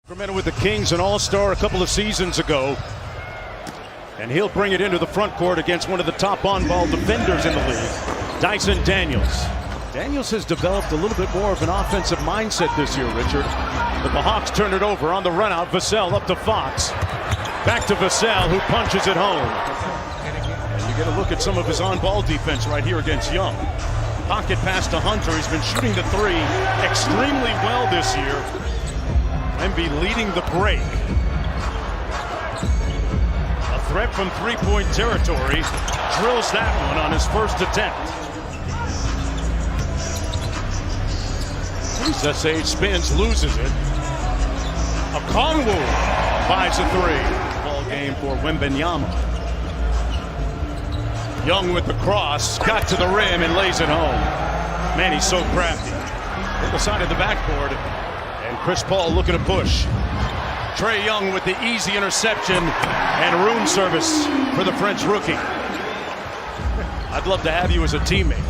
Sacramento with the Kings, an all-star a couple of seasons ago. And he'll bring it into the front court against one of the top on-ball defenders in the league, Dyson Daniels. Daniels has developed a little bit more of an offensive mindset this year, Richard. But the Hawks turn it over on the run-out. Vassell up to Fox. Back to Vassell, who punches it home. And you get a look at some of his on-ball defense right here against Young. Pocket pass to Hunter. He's been shooting the three extremely well this year. Embiid leading the break. A threat from three-point territory. Drills that one on his first attempt. Sase spins, loses it. Okongwu buys a three. Ball game for Wembanyama. Young with the cross, got to the rim and lays it home. Man, he's so crafty. On the side of the backboard. And Chris Paul looking to push. Trae Young with the easy interception and room service for the French rookie. I'd love to have you as a teammate.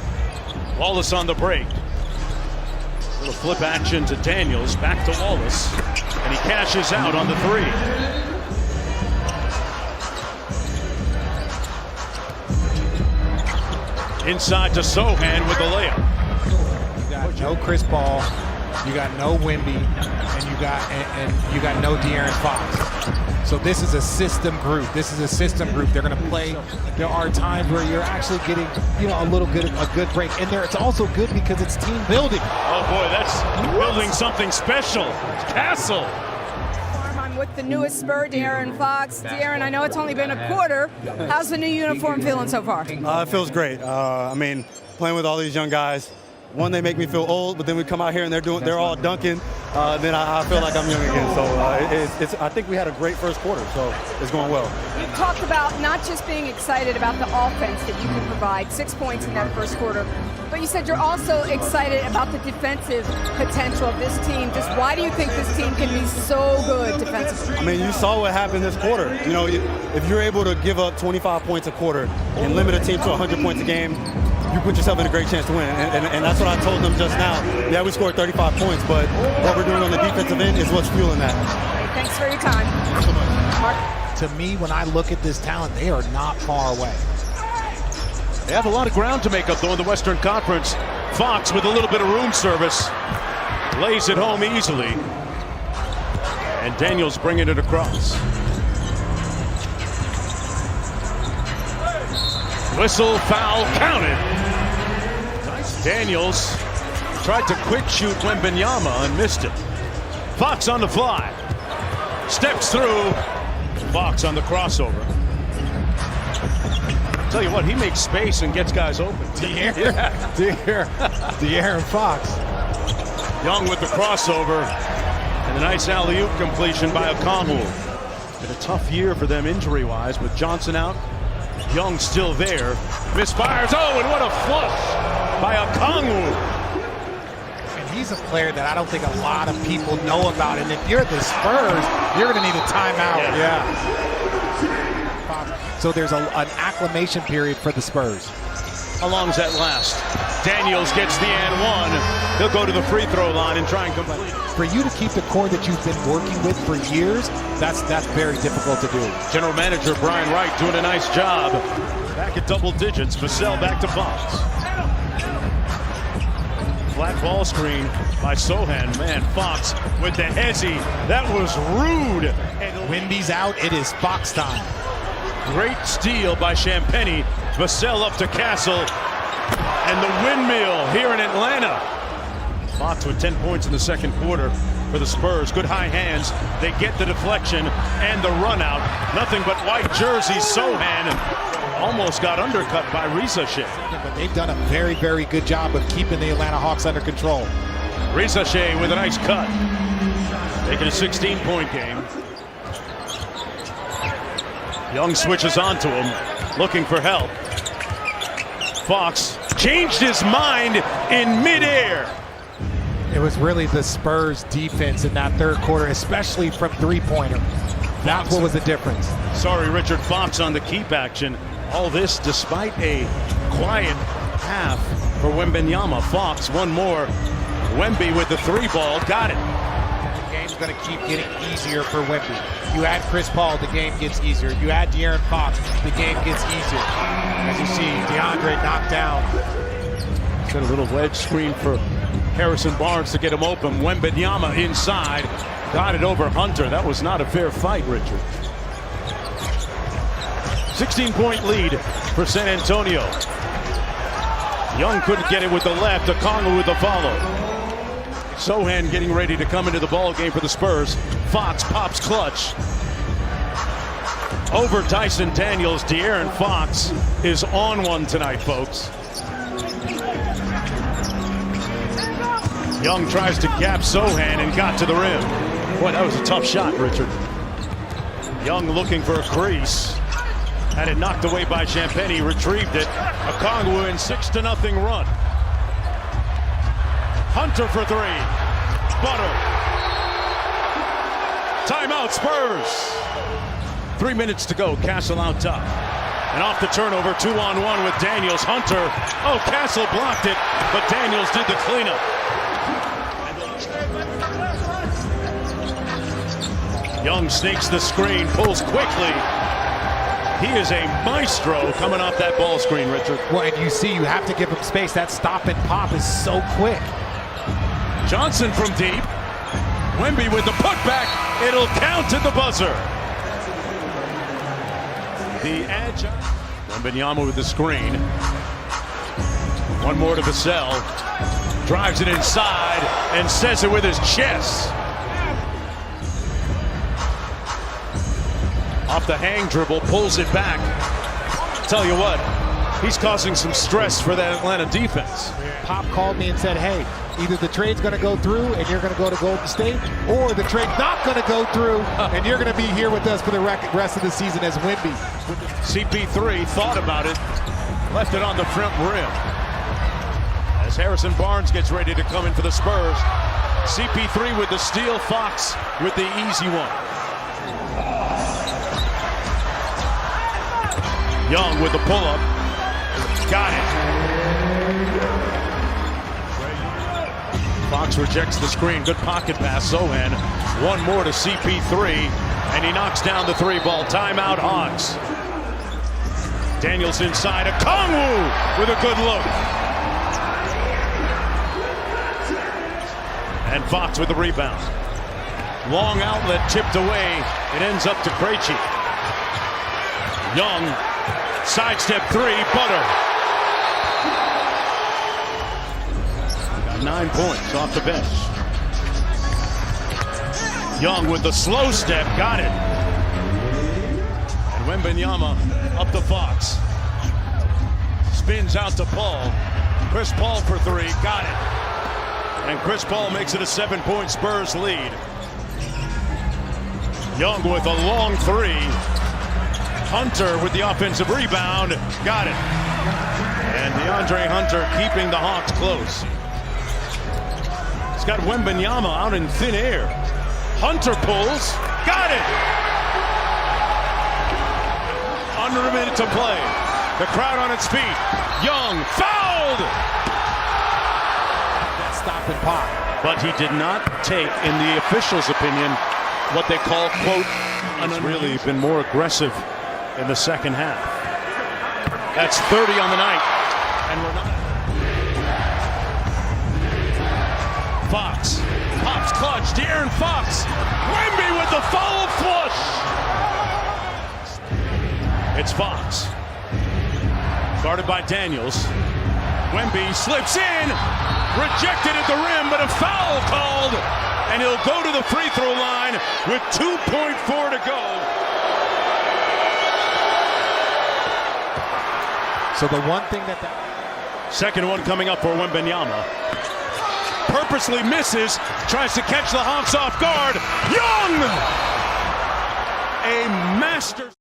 Wallace on the break. Little flip action to Daniels, back to Wallace, and he cashes out on the three. Inside to Sohan with the layup. You got no Chris Paul. You got no Wemby, and you got no De'Aaron Fox. So this is a system group. They're going to play. There are times where you're actually getting, a good break. And it's also good because it's team building. Oh boy, that's building something special. Castle. I'm with the newest Spur, De'Aaron Fox. De'Aaron, I know it's only been a quarter. How's the new uniform feeling so far? It feels great. Playing with all these young guys. One, they make me feel old, but then we come out here and they're all dunking. Then I feel like I'm young again. So I think we had a great first quarter, so it's going well. You've talked about not just being excited about the offense that you can provide, 6 points in that first quarter, but you said you're also excited about the defensive potential of this team. Just why do you think this team can be so good defensively? I mean, you saw what happened this quarter. If you're able to give up 25 points a quarter and limit a team to 100 points a game, you put yourself in a great chance to win. And that's what I told them just now. Yeah, we scored 35 points, but what we're doing on the defensive end is what's fueling that. Thanks for your time. Thanks so much. Mark? To me, when I look at this talent, they are not far away. They have a lot of ground to make up, though, in the Western Conference. Fox with a little bit of room service. Lays it home easily. And Daniels bringing it across. Whistle, foul, counted. Daniels tried to quick shoot Wembanyama and missed it. Fox on the fly. Steps through. Fox on the crossover. Tell you what, he makes space and gets guys open. De'Aaron Fox. Young with the crossover. And a nice alley-oop completion by Okongwu. Been a tough year for them injury-wise with Johnson out. Young still there. Misfires. Oh, and what a flush by Okongwu. And he's a player that I don't think a lot of people know about. And if you're the Spurs, you're going to need a timeout. Yeah. So there's an acclimation period for the Spurs. How long does that last? Daniels gets the and one. He'll go to the free throw line and try and complete it. For you to keep the core that you've been working with for years, that's very difficult to do. General Manager Brian Wright doing a nice job. Back at double digits. Vassell back to Fox. Flat ball screen by Sohan. Man, Fox with the hezzy. That was rude. And Wemby's out. It is Fox time. Great steal by Champagny. Vassell up to Castle. And the windmill here in Atlanta. Fox with 10 points in the second quarter for the Spurs. Good high hands. They get the deflection and the run out. Nothing but white jerseys. Sohan almost got undercut by Risache. But they've done a very, very good job of keeping the Atlanta Hawks under control. Risache with a nice cut. Making a 16-point game. Young switches onto him, looking for help. Fox changed his mind in midair. It was really the Spurs defense in that third quarter, especially from three-pointer. That's what was the difference. Sorry, Richard. Fox on the keep action. All this despite a quiet half for Wembanyama. Fox, one more. Wemby with the three ball, got it. The game game's going to keep getting easier for Wemby. You add Chris Paul, the game gets easier. You add De'Aaron Fox, the game gets easier. As you see, DeAndre knocked down. Got a little wedge screen for Harrison Barnes to get him open. Wembanyama inside. Got it over Hunter. That was not a fair fight, Richard. 16-point lead for San Antonio. Young couldn't get it with the left. Okongwu with the follow. Sohan getting ready to come into the ball game for the Spurs. Fox pops clutch. Over Dyson Daniels. De'Aaron Fox is on one tonight, folks. Young tries to gap Sohan and got to the rim. Boy, that was a tough shot, Richard. Young looking for a crease. Had it knocked away by Champagny, retrieved it. Okongwu in 6-0 run. Hunter for three. Butter. Timeout, Spurs. 3 minutes to go. Castle out top. And off the turnover, 2-on-1 with Daniels. Hunter. Oh, Castle blocked it, but Daniels did the cleanup. Young sneaks the screen, pulls quickly. He is a maestro coming off that ball screen, Richard. Well, and you see, you have to give him space. That stop and pop is so quick. Johnson from deep. Wemby with the putback. It'll count at the buzzer. The agile. Wembanyama with the screen. One more to Vassell. Drives it inside and says it with his chest. Off the hang dribble, pulls it back. Tell you what, he's causing some stress for that Atlanta defense. Pop called me and said, hey, either the trade's going to go through and you're going to go to Golden State, or the trade's not going to go through and you're going to be here with us for the rest of the season as Wemby. CP3 thought about it, left it on the front rim. As Harrison Barnes gets ready to come in for the Spurs, CP3 with the steal, Fox with the easy one. Young with the pull-up. Got it. Fox rejects the screen. Good pocket pass, Sohan. One more to CP3, and he knocks down the three ball. Timeout, Hawks. Daniels inside. Okongwu with a good look. And Fox with the rebound. Long outlet tipped away. It ends up to Krejci. Young. Sidestep three, Butter. Got 9 points off the bench. Young with the slow step, got it. And Wembanyama up to Fox. Spins out to Paul. Chris Paul for three, got it. And Chris Paul makes it a 7-point Spurs lead. Young with a long three. Hunter with the offensive rebound. Got it. And DeAndre Hunter keeping the Hawks close. He's got Wembanyama out in thin air. Hunter pulls. Got it. Under a minute to play. The crowd on its feet. Young fouled. That stop and pop. But he did not take, in the official's opinion, what they call, quote, it's really been more aggressive in the second half. That's 30 on the night. And we're not. Fox pops clutch. De'Aaron Fox. Wemby with the foul flush. It's Fox. Guarded by Daniels. Wemby slips in. Rejected at the rim, but a foul called. And he'll go to the free throw line with 2.4 to go. So the one thing that second one coming up for Wembanyama. Purposely misses, tries to catch the Hawks off guard. Young! A master.